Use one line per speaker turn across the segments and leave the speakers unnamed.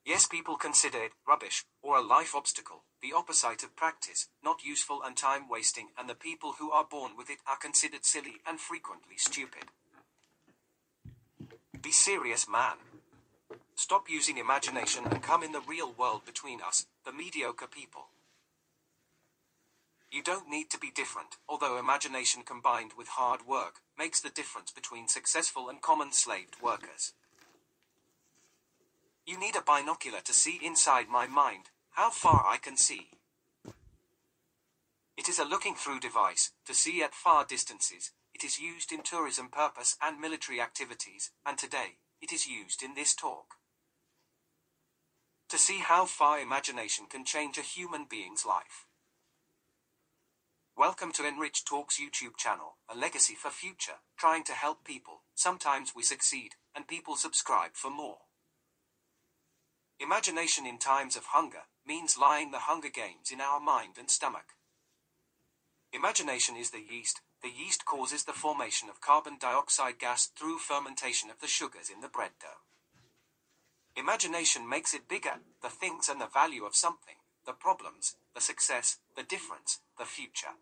Yes, people consider it rubbish, or a life obstacle, the opposite of practice, not useful and time-wasting, and the people who are born with it are considered silly and frequently stupid. Be serious, man. Stop using imagination and come in the real world between us, the mediocre people. You don't need to be different, although imagination combined with hard work makes the difference between successful and common slaved workers. You need a binocular to see inside my mind, how far I can see. It is a looking-through device, to see at far distances. It is used in tourism purpose and military activities, and today, it is used in this talk. To see how far imagination can change a human being's life. Welcome to Enrich Talks YouTube channel, a legacy for future, trying to help people. Sometimes we succeed, and people subscribe for more. Imagination in times of hunger means lying the Hunger Games in our mind and stomach. Imagination is the yeast. The yeast causes the formation of carbon dioxide gas through fermentation of the sugars in the bread dough. Imagination makes it bigger, the things and the value of something, the problems, the success, the difference, the future.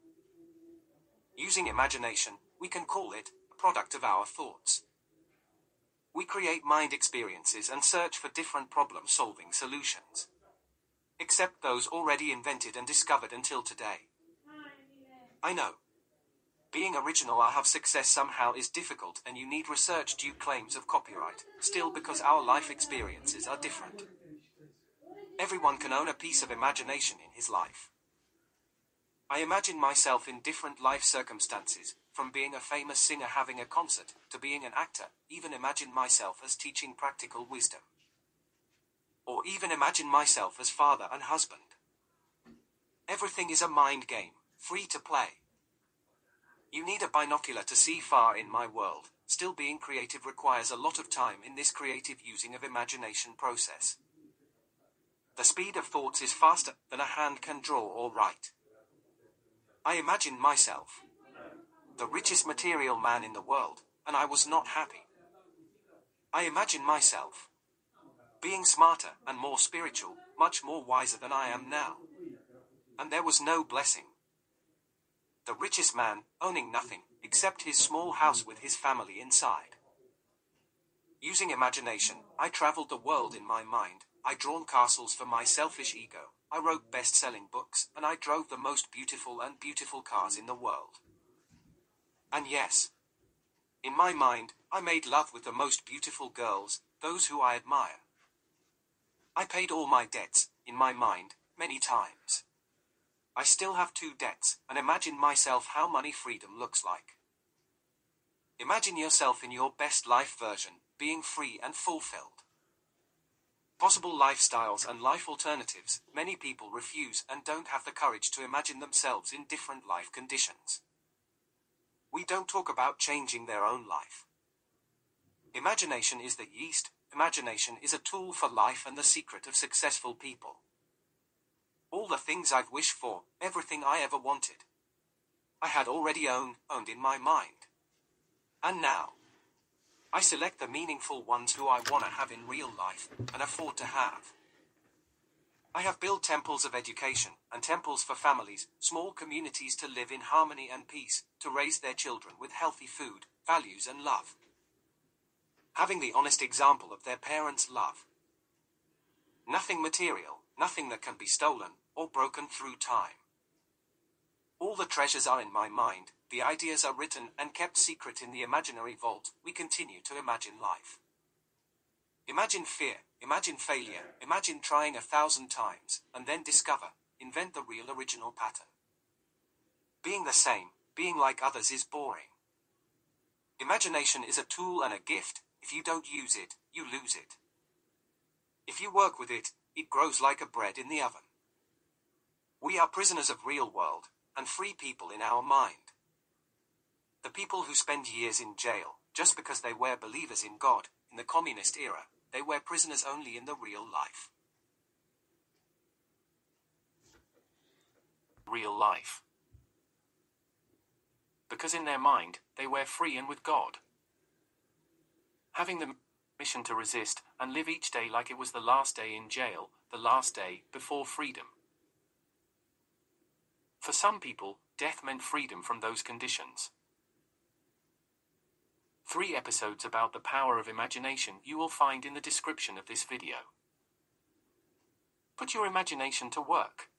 Using imagination, we can call it a product of our thoughts. We create mind experiences and search for different problem-solving solutions. Except those already invented and discovered until today. I know. Being original or have success somehow is difficult, and you need research-due claims of copyright, still, because our life experiences are different. Everyone can own a piece of imagination in his life. I imagine myself in different life circumstances, from being a famous singer having a concert, to being an actor, even imagine myself as teaching practical wisdom. Or even imagine myself as father and husband. Everything is a mind game, free to play. You need a binocular to see far in my world. Still, being creative requires a lot of time in this creative using of imagination process. The speed of thoughts is faster than a hand can draw or write. I imagined myself the richest material man in the world, and I was not happy. I imagined myself being smarter and more spiritual, much more wiser than I am now. And there was no blessing. The richest man, owning nothing, except his small house with his family inside. Using imagination, I traveled the world in my mind. I drawn castles for my selfish ego. I wrote best-selling books, and I drove the most beautiful cars in the world. And yes, in my mind, I made love with the most beautiful girls, those who I admire. I paid all my debts, in my mind, many times. I still have 2 debts, and imagine myself how money freedom looks like. Imagine yourself in your best life version, being free and fulfilled. Possible lifestyles and life alternatives. Many people refuse and don't have the courage to imagine themselves in different life conditions. We don't talk about changing their own life. Imagination is the yeast. Imagination is a tool for life and the secret of successful people. All the things I've wished for, everything I ever wanted, I had already owned in my mind. And now, I select the meaningful ones who I want to have in real life, and afford to have. I have built temples of education, and temples for families, small communities to live in harmony and peace, to raise their children with healthy food, values and love. Having the honest example of their parents' love. Nothing material, nothing that can be stolen, or broken through time. All the treasures are in my mind, the ideas are written and kept secret in the imaginary vault. We continue to imagine life. Imagine fear, imagine failure, imagine trying 1,000 times, and then discover, invent the real original pattern. Being the same, being like others is boring. Imagination is a tool and a gift. If you don't use it, you lose it. If you work with it, it grows like a bread in the oven. We are prisoners of real world, and free people in our mind. The people who spend years in jail, just because they were believers in God, in the communist era, they were prisoners only in the real life. Real life. Because in their mind, they were free and with God. Having the mission to resist, and live each day like it was the last day in jail, the last day before freedom. For some people, death meant freedom from those conditions. 3 episodes about the power of imagination you will find in the description of this video. Put your imagination to work.